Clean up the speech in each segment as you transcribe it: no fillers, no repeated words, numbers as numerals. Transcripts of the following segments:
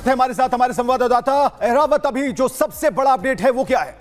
हमारे साथ हमारे संवाददाता एहरावत, अभी जो सबसे बड़ा अपडेट है वो क्या है?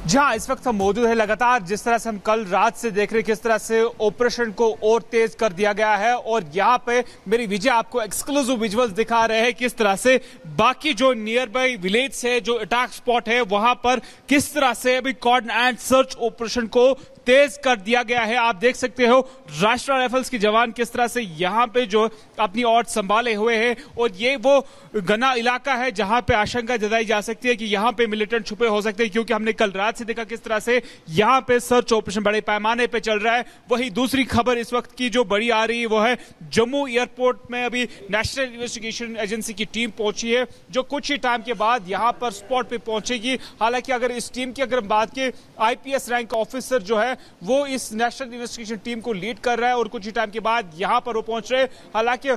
जहां इस वक्त हम मौजूद है, लगातार जिस तरह से हम कल रात से देख रहे हैं किस तरह से ऑपरेशन को और तेज कर दिया गया है, और यहां पे मेरी विजय आपको एक्सक्लूसिव विजुअल्स दिखा रहे हैं किस तरह से बाकी जो नियर बाई विलेज है, जो अटैक स्पॉट है, वहां पर किस तरह से अभी कॉर्डन एंड सर्च ऑपरेशन को तेज कर दिया गया है। आप देख सकते हो राष्ट्रीय राइफल्स के जवान किस तरह से यहां पे जो अपनी ओर संभाले हुए हैं, और ये वो घना इलाका है जहां पे आशंका जताई जा सकती है कि यहां पे मिलिटेंट छुपे हो सकते हैं, क्योंकि हमने कल रात से देखा किस तरह से यहां पे सर्च ऑपरेशन बड़े पैमाने पे चल रहा है। वही दूसरी खबर इस वक्त की जो बड़ी आ रही है वो है जम्मू एयरपोर्ट में अभी नेशनल इन्वेस्टिगेशन एजेंसी की टीम पहुंची है, जो कुछ ही टाइम के बाद यहां पर स्पॉट पे पहुंचेगी। हालांकि अगर इस टीम की अगर बात की, आईपीएस रैंक ऑफिसर जो है वो इस नेशनल इन्वेस्टिगेशन टीम को लीड कर रहा है, और कुछ ही टाइम के बाद यहां पर वो पहुंच रहे हैं। हालांकि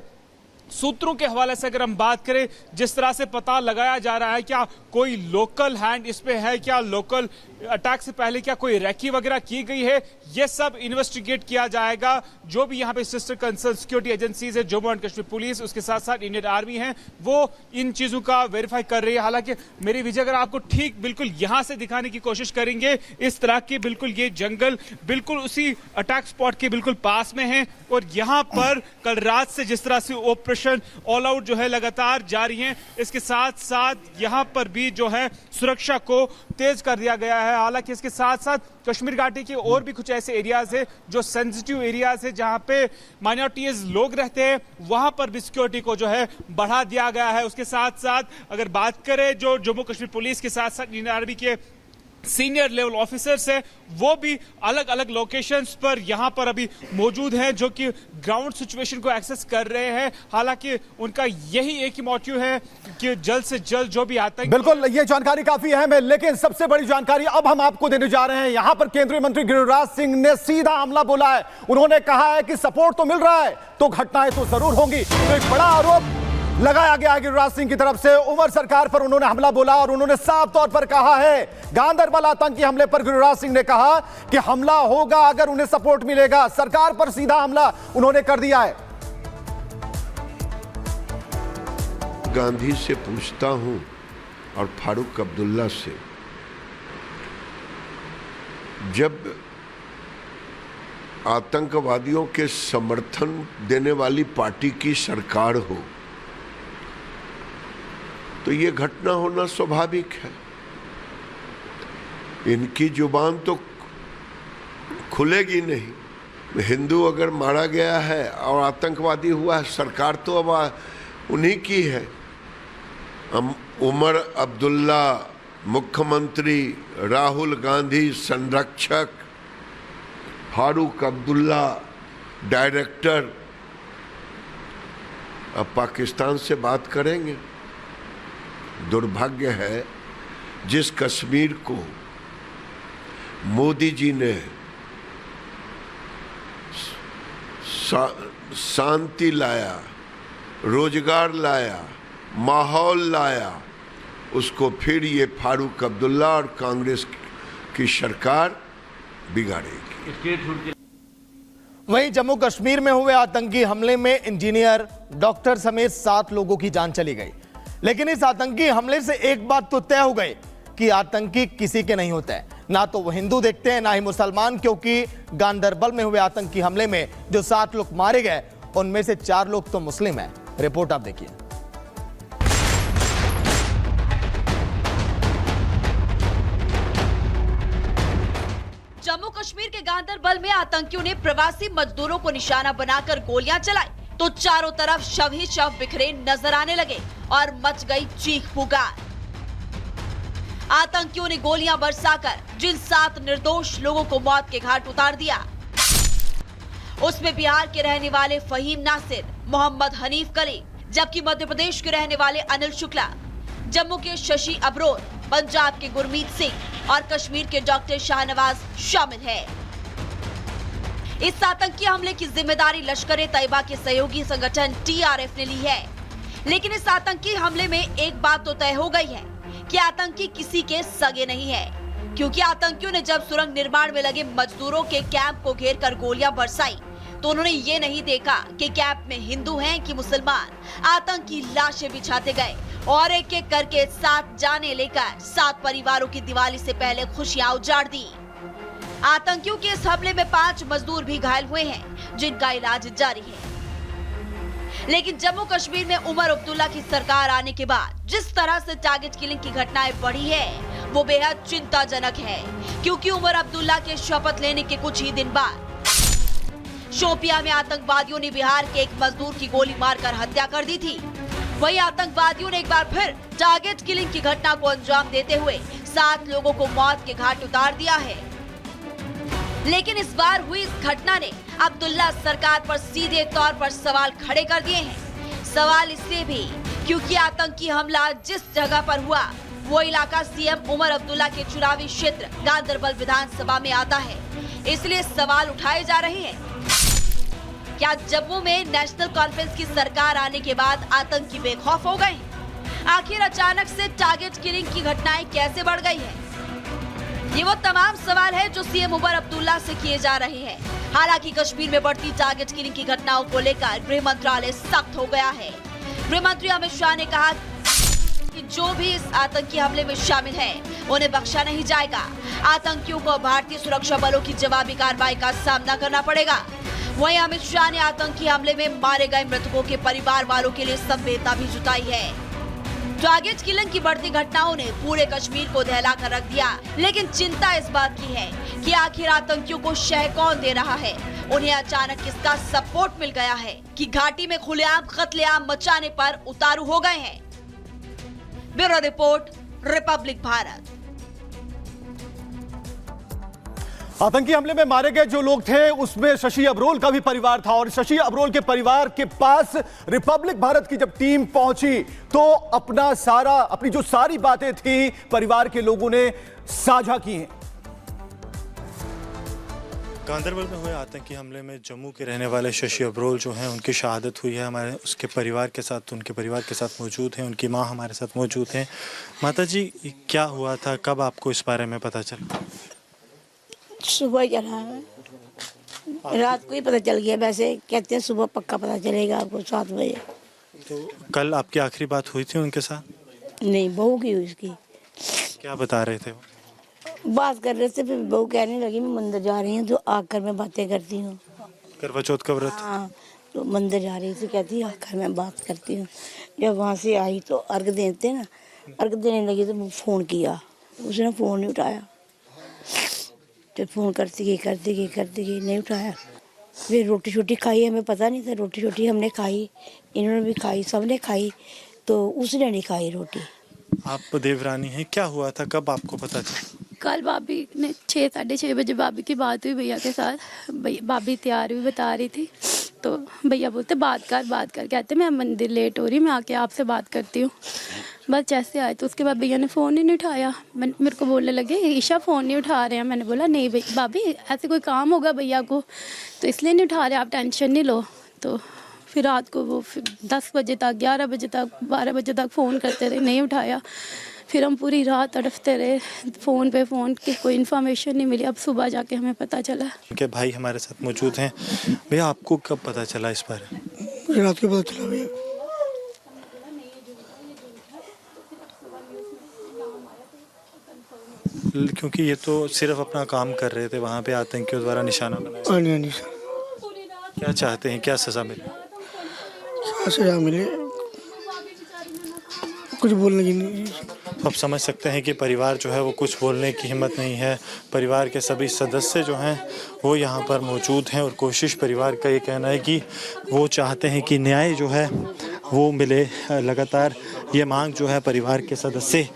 सूत्रों के हवाले से अगर हम बात करें, जिस तरह से पता लगाया जा रहा है क्या कोई लोकल हैंड इस पे है, क्या लोकल अटैक से पहले क्या कोई रैकी वगैरह की गई है, यह सब इन्वेस्टिगेट किया जाएगा। जो भी यहां पे सिस्टर कंसर्न सिक्योरिटी एजेंसीज है, जम्मू एंड कश्मीर पुलिस, उसके साथ साथ इंडियन आर्मी है, वो इन चीजों का वेरीफाई कर रही है। हालांकि मेरी विजय अगर आपको ठीक बिल्कुल यहां से दिखाने की कोशिश करेंगे, इस तरह की बिल्कुल ये जंगल बिल्कुल उसी अटैक स्पॉट के बिल्कुल पास में है, और यहां पर कल रात से जिस तरह से ऑपरेशन ऑल आउट जो है लगातार जारी है, इसके साथ साथ यहां पर भी जो है सुरक्षा को तेज कर दिया गया है। हालांकि इसके साथ साथ कश्मीर घाटी के और भी कुछ ऐसे एरियाज है जो सेंसिटिव एरियाज है, जहां पे माइनॉरिटीज लोग रहते हैं, वहां पर भी सिक्योरिटी को जो है बढ़ा दिया गया है। उसके साथ साथ अगर बात करें जो जम्मू कश्मीर पुलिस के साथ साथ इंडियन आर्मी के सीनियर लेवल ऑफिसर्स है, वो भी अलग अलग लोकेशंस पर यहां पर अभी मौजूद हैं, जो कि ग्राउंड सिचुएशन को एक्सेस कर रहे हैं। हालांकि उनका यही एक ही मोटिव है कि जल्द से जल्द जो भी आतंक। बिल्कुल, ये जानकारी काफी अहम है, लेकिन सबसे बड़ी जानकारी अब हम आपको देने जा रहे हैं। यहां पर केंद्रीय मंत्री गिरिराज सिंह ने सीधा हमला बोला है। उन्होंने कहा है कि सपोर्ट तो मिल रहा है तो घटनाएं तो जरूर होंगी। तो एक बड़ा आरोप लगाया गया है गिरिराज सिंह की तरफ से। उमर सरकार पर उन्होंने हमला बोला, और उन्होंने साफ तौर पर कहा है गांदरबल आतंकी हमले पर गिरिराज सिंह ने कहा कि हमला होगा अगर उन्हें सपोर्ट मिलेगा। सरकार पर सीधा हमला उन्होंने कर दिया है। गांधी से पूछता हूं और फारूक अब्दुल्ला से, जब आतंकवादियों के समर्थन देने वाली पार्टी की सरकार हो तो ये घटना होना स्वाभाविक है। इनकी जुबान तो खुलेगी नहीं। हिंदू अगर मारा गया है और आतंकवादी हुआ है, सरकार तो अब उन्हीं की है। उमर अब्दुल्ला मुख्यमंत्री, राहुल गांधी संरक्षक, फारूक अब्दुल्ला डायरेक्टर, अब पाकिस्तान से बात करेंगे। दुर्भाग्य है जिस कश्मीर को मोदी जी ने शांति लाया, रोजगार लाया, माहौल लाया, उसको फिर ये फारूक अब्दुल्ला और कांग्रेस की सरकार बिगाड़ेगी। वहीं जम्मू कश्मीर में हुए आतंकी हमले में इंजीनियर, डॉक्टर समेत 7 लोगों की जान चली गई। लेकिन इस आतंकी हमले से एक बात तो तय हो गई कि आतंकी किसी के नहीं होते हैं, ना तो वो हिंदू देखते हैं ना ही मुसलमान, क्योंकि गांदरबल में हुए आतंकी हमले में जो 7 लोग मारे गए उनमें से 4 लोग तो मुस्लिम हैं। रिपोर्ट आप देखिए। जम्मू कश्मीर के गांदरबल में आतंकियों ने प्रवासी मजदूरों को निशाना बनाकर गोलियां चलाई तो चारों तरफ शव ही शव बिखरे नजर आने लगे और मच गई चीख पुकार। आतंकियों ने गोलियां बरसाकर जिन 7 निर्दोष लोगों को मौत के घाट उतार दिया, उसमें बिहार के रहने वाले फहीम नासिर, मोहम्मद हनीफ कली, जबकि मध्य प्रदेश के रहने वाले अनिल शुक्ला, जम्मू के शशि अब्रोर, पंजाब के गुरमीत सिंह और कश्मीर के डॉक्टर शाहनवाज शामिल है। इस आतंकी हमले की जिम्मेदारी लश्कर-ए-तैयबा के सहयोगी संगठन टीआरएफ ने ली है। लेकिन इस आतंकी हमले में एक बात तो तय हो गई है कि आतंकी किसी के सगे नहीं है, क्योंकि आतंकियों ने जब सुरंग निर्माण में लगे मजदूरों के कैंप को घेरकर गोलियां बरसाई तो उन्होंने ये नहीं देखा कि कैंप में हिंदू हैं कि मुसलमान। आतंकी लाशें बिछाते गए और एक एक करके 7 जाने लेकर 7 परिवारों की दिवाली से पहले खुशियां उजाड़ दी। आतंकियों के इस हमले में 5 मजदूर भी घायल हुए हैं, जिनका इलाज जारी है। लेकिन जम्मू कश्मीर में उमर अब्दुल्ला की सरकार आने के बाद जिस तरह से टारगेट किलिंग की घटनाएं बढ़ी है, वो बेहद चिंताजनक है, क्योंकि उमर अब्दुल्ला के शपथ लेने के कुछ ही दिन बाद शोपियां में आतंकवादियों ने बिहार के एक मजदूर की गोली मारकर हत्या कर दी थी। वहीं आतंकवादियों ने एक बार फिर टारगेट किलिंग की घटना को अंजाम देते हुए 7 लोगों को मौत के घाट उतार दिया है। लेकिन इस बार हुई इस घटना ने अब्दुल्ला सरकार पर सीधे तौर पर सवाल खड़े कर दिए हैं। सवाल इसलिए भी क्योंकि आतंकी हमला जिस जगह पर हुआ वो इलाका सीएम उमर अब्दुल्ला के चुनावी क्षेत्र गांदरबल विधानसभा में आता है। इसलिए सवाल उठाए जा रहे हैं, क्या जम्मू में नेशनल कॉन्फ्रेंस की सरकार आने के बाद आतंकी बेखौफ हो गए? आखिर अचानक से टारगेट किलिंग की घटनाएं कैसे बढ़ गई है? ये वो तमाम सवाल है जो सीएम उमर अब्दुल्ला से किए जा रहे हैं। हालांकि कश्मीर में बढ़ती टारगेट किलिंग की घटनाओं को लेकर गृह मंत्रालय सख्त हो गया है। गृह मंत्री अमित शाह ने कहा कि जो भी इस आतंकी हमले में शामिल है उन्हें बख्शा नहीं जाएगा। आतंकियों को भारतीय सुरक्षा बलों की जवाबी कार्रवाई का सामना करना पड़ेगा। वहीं अमित शाह ने आतंकी हमले में मारे गए मृतकों के परिवार वालों के लिए संवेदना भी जुटाई है। टारगेट किलिंग की बढ़ती घटनाओं ने पूरे कश्मीर को दहला कर रख दिया, लेकिन चिंता इस बात की है कि आखिर आतंकियों को शह कौन दे रहा है? उन्हें अचानक किसका सपोर्ट मिल गया है कि घाटी में खुलेआम कत्लेआम मचाने पर उतारू हो गए हैं? Bureau report, Republic Bharat. आतंकी हमले में मारे गए जो लोग थे उसमें शशि अबरोल का भी परिवार था, और शशि अबरोल के परिवार के पास रिपब्लिक भारत की जब टीम पहुंची तो अपनी जो सारी बातें थी परिवार के लोगों ने साझा की हैं। गांदरबल में हुए आतंकी हमले में जम्मू के रहने वाले शशि अबरोल जो हैं उनकी शहादत हुई है। हमारे उसके परिवार के साथ मौजूद हैं, उनकी माँ हमारे साथ मौजूद हैं। माता जी, क्या हुआ था, कब आपको इस बारे में पता चला? सुबह चला है, रात को ही पता चल गया। वैसे कहते हैं सुबह पक्का पता चलेगा आपको 7 बजे। तो कल आपकी आखिरी बात हुई थी उनके साथ? नहीं, बहू की हुई उसकी। क्या बता रहे थे वो? बात कर रहे थे, फिर बहू कहने लगी मैं मंदिर जा रही हूँ तो आकर मैं बातें करती हूँ। करवा चौथ का व्रत? हाँ, तो मंदिर जा रही थी, कहती आकर मैं बात करती हूँ। जब वहाँ से आई तो अर्घ देते ना, अर्घ देने लगी तो फ़ोन किया, उसने फ़ोन नहीं उठाया। जब फ़ोन करती गई नहीं उठाया। फिर रोटी छोटी खाई, हमें पता नहीं था, रोटी छोटी हमने खाई, इन्होंने भी खाई, सबने खाई, तो उसने नहीं खाई रोटी। आप देवरानी हैं, क्या हुआ था, कब आपको पता चला? कल भाभी ने 6 साढ़े 6 बजे भाभी की बात हुई भैया के साथ। भाभी तैयार भी बता रही थी, तो भैया बोलते बात कर, कहते मैं मंदिर लेट हो रही, मैं आके आपसे बात करती हूँ। बस जैसे आए तो उसके बाद भैया ने फ़ोन ही नहीं उठाया। मेरे को बोलने लगे ईशा फ़ोन नहीं उठा रहे हैं। मैंने बोला नहीं भाभी, ऐसे कोई काम होगा भैया को, तो इसलिए नहीं उठा रहे, आप टेंशन नहीं लो। तो फिर रात को वो 10 बजे तक, 11 बजे तक, 12 बजे तक फ़ोन करते रहे, नहीं उठाया। फिर हम पूरी रात तड़पते रहे, फ़ोन पे फ़ोन की कोई इन्फॉर्मेशन नहीं मिली। अब सुबह जाके हमें पता चला। उनके भाई हमारे साथ मौजूद हैं। भैया, आपको कब पता चला इस बारे? रात को पता चला भैया। क्योंकि ये तो सिर्फ अपना काम कर रहे थे, वहाँ पे आतंकियों द्वारा निशाना बनाया। क्या चाहते हैं, क्या सज़ा मिले? सज़ा मिले, कुछ बोलने की नहीं। आप समझ सकते हैं कि परिवार जो है वो कुछ बोलने की हिम्मत नहीं है। परिवार के सभी सदस्य जो हैं वो यहाँ पर मौजूद हैं, और कोशिश परिवार का ये कहना है कि वो चाहते हैं कि न्याय जो है वो मिले। लगातार ये मांग जो है परिवार के सदस्य